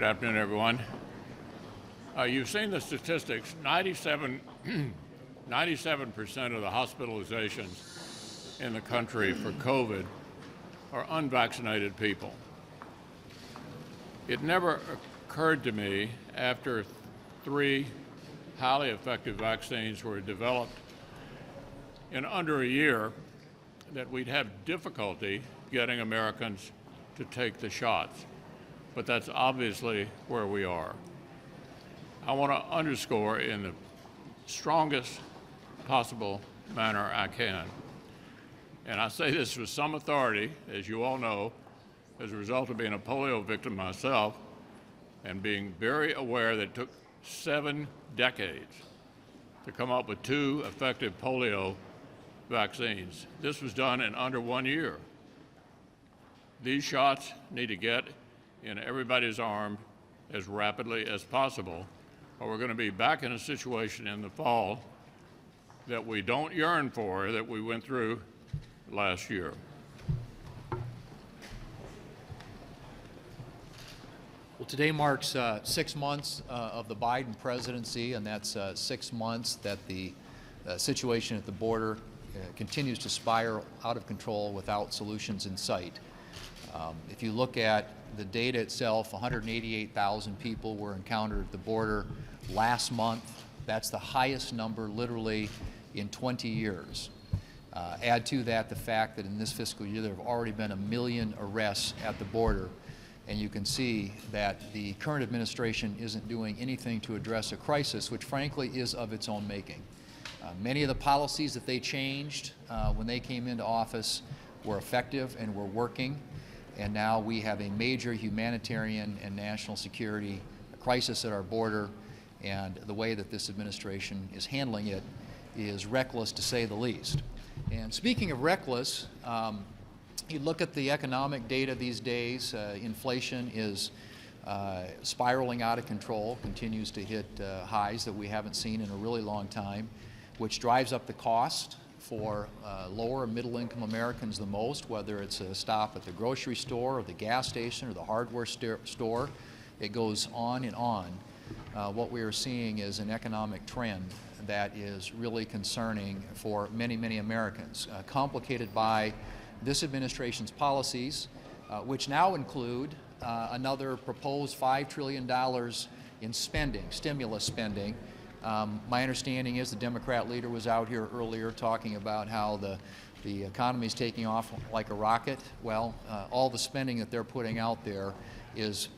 Good afternoon, everyone. You've seen the statistics. 97% of the hospitalizations in the country for COVID are unvaccinated people. It never occurred to me after 3 highly effective vaccines were developed in under a year that we'd have difficulty getting Americans to take the shots. But that's obviously where we are. I want to underscore in the strongest possible manner I can, and I say this with some authority, as you all know, as a result of being a polio victim myself and being very aware that it took 7 decades to come up with 2 effective polio vaccines. This was done in under 1 year. These shots need to get in everybody's arm as rapidly as possible, or we're going to be back in a situation in the fall that we don't yearn for, that we went through last year. Well, today marks 6 months of the Biden presidency, and that's 6 months that the situation at the border continues to spiral out of control without solutions in sight. If you look at the data itself, 188,000 people were encountered at the border last month. That's the highest number literally in 20 years. Add to that the fact that in this fiscal year there have already been 1 million arrests at the border, and you can see that the current administration isn't doing anything to address a crisis which frankly is of its own making. Many of the policies that they changed when they came into office were effective and were working, and now we have a major humanitarian and national security crisis at our border, and the way that this administration is handling it is reckless to say the least. And speaking of reckless, you look at the economic data these days, inflation is spiraling out of control, continues to hit highs that we haven't seen in a really long time, which drives up the cost for lower and middle-income Americans the most, whether it's a stop at the grocery store or the gas station or the hardware store. It goes on and on. What we are seeing is an economic trend that is really concerning for many, many Americans, complicated by this administration's policies, which now include another proposed $5 trillion in spending, stimulus spending. My understanding is the Democrat leader was out here earlier talking about how the economy is taking off like a rocket. Well, all the spending that they're putting out there is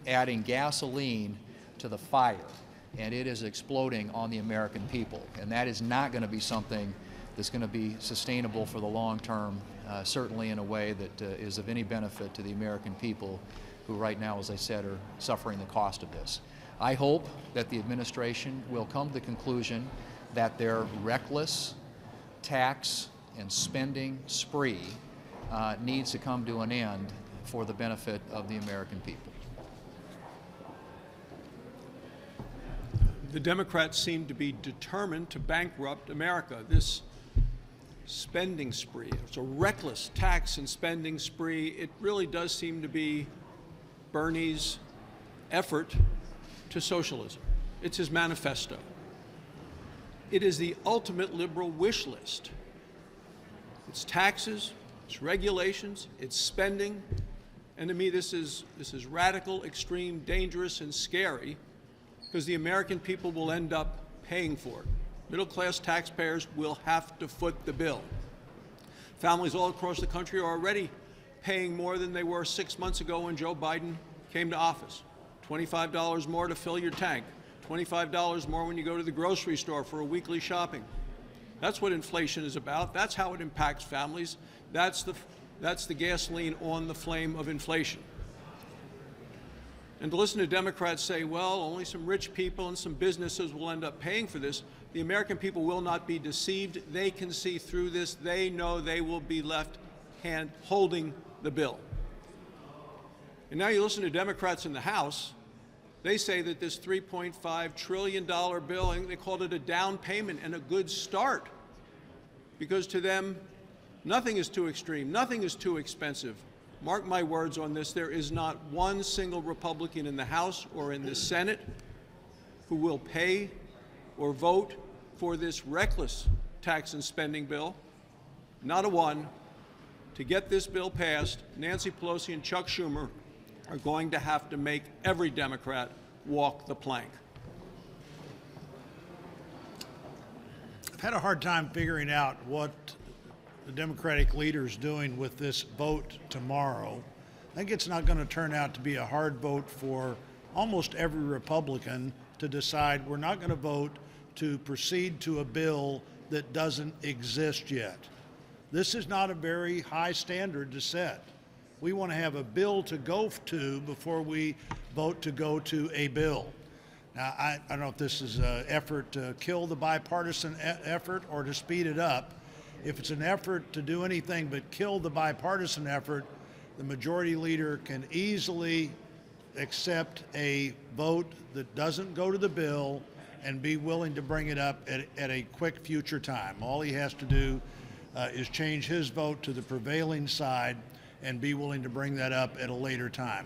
adding gasoline to the fire, and it is exploding on the American people. And that is not going to be something that's going to be sustainable for the long term, certainly in a way that is of any benefit to the American people who right now, as I said, are suffering the cost of this. I hope that the administration will come to the conclusion that their reckless tax and spending spree needs to come to an end for the benefit of the American people. The Democrats seem to be determined to bankrupt America. This spending spree, it's a reckless tax and spending spree. It really does seem to be Bernie's effort to socialism. It's his manifesto. It is the ultimate liberal wish list. It's taxes, it's regulations, it's spending, and to me this is radical, extreme, dangerous, and scary, because the American people will end up paying for it. Middle-class taxpayers will have to foot the bill. Families all across the country are already paying more than they were 6 months ago when Joe Biden came to office. $25 more to fill your tank, $25 more when you go to the grocery store for a weekly shopping. That's what inflation is about. That's how it impacts families. That's the gasoline on the flame of inflation. And to listen to Democrats say, well, only some rich people and some businesses will end up paying for this, the American people will not be deceived. They can see through this. They know they will be left holding the bill. And now you listen to Democrats in the House. They say that this $3.5 trillion bill, they called it a down payment and a good start, because to them, nothing is too extreme, nothing is too expensive. mark my words on this, there is not one single Republican in the House or in the Senate who will pay or vote for this reckless tax and spending bill. Not a one. To get this bill passed, Nancy Pelosi and Chuck Schumer are going to have to make every Democrat walk the plank. I've had a hard time figuring out what the Democratic leader is doing with this vote tomorrow. I think it's not going to turn out to be a hard vote for almost every Republican to decide we're not going to vote to proceed to a bill that doesn't exist yet. This is not a very high standard to set. We want to have a bill to go to before we vote to go to a bill. Now, I don't know if this is an effort to kill the bipartisan effort or to speed it up. If it's an effort to do anything but kill the bipartisan effort, the majority leader can easily accept a vote that doesn't go to the bill and be willing to bring it up at a quick future time. All he has to do is change his vote to the prevailing side and be willing to bring that up at a later time.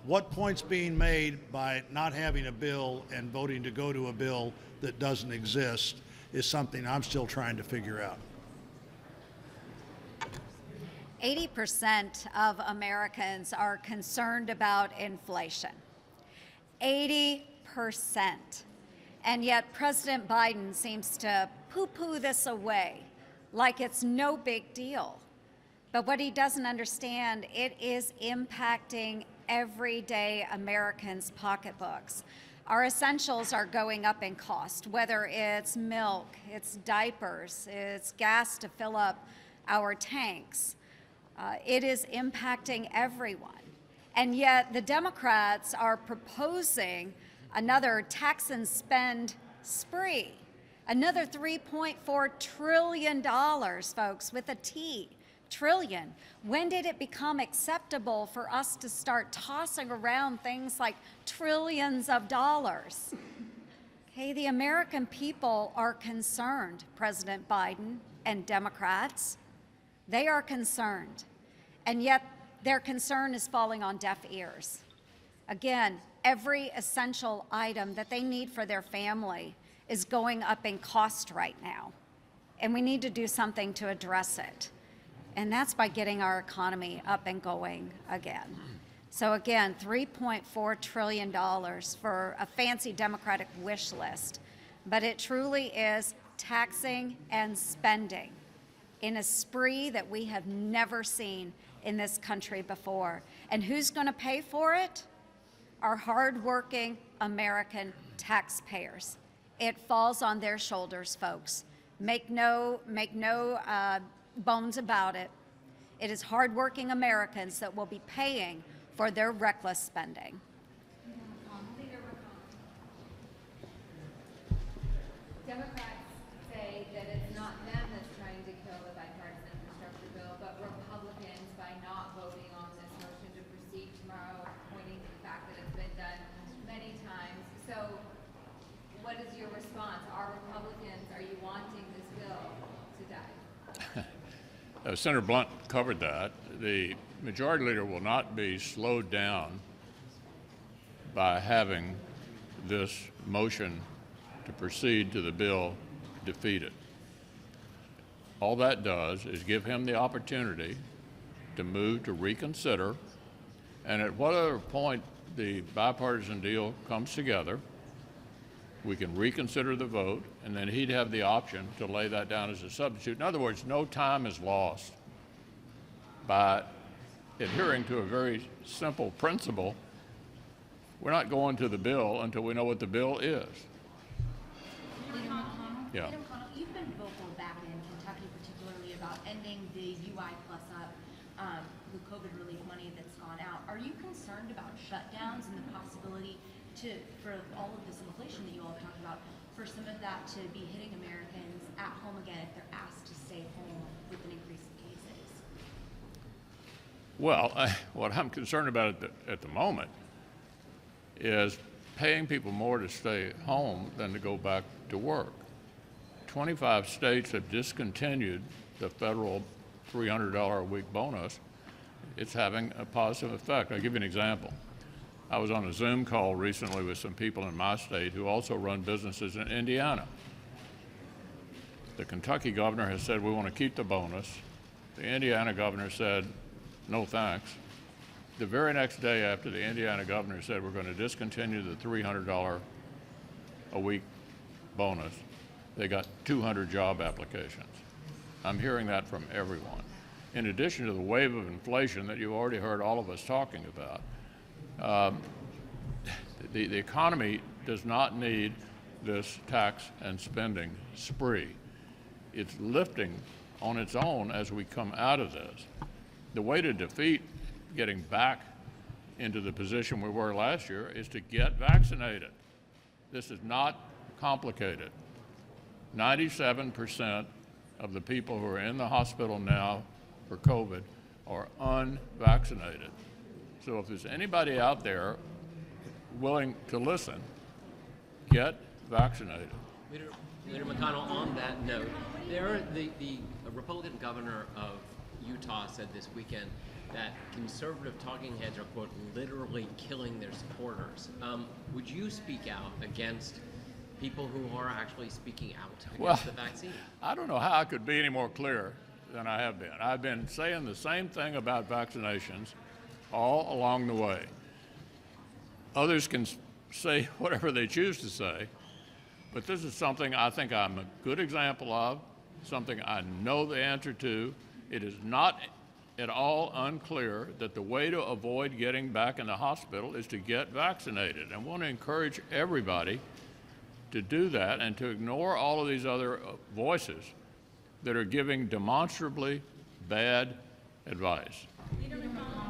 What point's being made by not having a bill and voting to go to a bill that doesn't exist is something I'm still trying to figure out. 80% of Americans are concerned about inflation. 80%. And yet President Biden seems to poo-poo this away like it's no big deal. But what he doesn't understand, it is impacting everyday Americans' pocketbooks. Our essentials are going up in cost, whether it's milk, it's diapers, it's gas to fill up our tanks. It is impacting everyone. And yet the Democrats are proposing another tax and spend spree, another $3.4 trillion, folks, with a T. Trillion. When did it become acceptable for us to start tossing around things like trillions of dollars? Okay, the American people are concerned, President Biden and Democrats. They are concerned, and yet their concern is falling on deaf ears. Again, every essential item that they need for their family is going up in cost right now, and we need to do something to address it. And that's by getting our economy up and going again. So again, $3.4 trillion for a fancy Democratic wish list, but it truly is taxing and spending in a spree that we have never seen in this country before. And who's going to pay for it? Our hardworking American taxpayers. It falls on their shoulders, folks. Make no bones about it. It is hardworking Americans that will be paying for their reckless spending. Democrats say that it's not them that's trying to kill the bipartisan infrastructure bill, but Republicans by not voting on this motion to proceed tomorrow, pointing to the fact that it's been done many times. So what is your response? Are you wanting this bill to die? Senator Blunt covered that. The majority leader will not be slowed down by having this motion to proceed to the bill defeated. All that does is give him the opportunity to move to reconsider, and at whatever point the bipartisan deal comes together, we can reconsider the vote, and then he'd have the option to lay that down as a substitute. In other words, no time is lost by adhering to a very simple principle. We're not going to the bill until we know what the bill is. Leader McConnell? Yeah. Leader McConnell, you've been vocal back in Kentucky particularly about ending the UI plus up, the COVID relief money that's gone out. Are you concerned about shutdowns and the possibility for all of this inflation that you all talked about, for some of that to be hitting Americans at home again if they're asked to stay home with an increase in cases? Well, what I'm concerned about at the moment is paying people more to stay home than to go back to work. 25 states have discontinued the federal $300 a week bonus it's having a positive effect. I'll give you an example. I was on a Zoom call recently with some people in my state who also run businesses in Indiana. The Kentucky governor has said we want to keep the bonus. The Indiana governor said, no thanks. The very next day after the Indiana governor said we're going to discontinue the $300 a week bonus, they got 200 job applications. I'm hearing that from everyone. In addition to the wave of inflation that you've already heard all of us talking about, the economy does not need this tax and spending spree. It's lifting on its own as we come out of this. The way to defeat getting back into the position we were last year is to get vaccinated. This is not complicated. 97% of the people who are in the hospital now for COVID are unvaccinated. So if there's anybody out there willing to listen, get vaccinated. Leader McConnell, on that note, the Republican governor of Utah said this weekend that conservative talking heads are, quote, literally killing their supporters. Would you speak out against people who are actually speaking out against the vaccine? I don't know how I could be any more clear than I have been. I've been saying the same thing about vaccinations all along the way. Others can say whatever they choose to say, but this is something I think I'm a good example of, something I know the answer to. It is not at all unclear that the way to avoid getting back in the hospital is to get vaccinated. I want to encourage everybody to do that and to ignore all of these other voices that are giving demonstrably bad advice. Leader McConnell,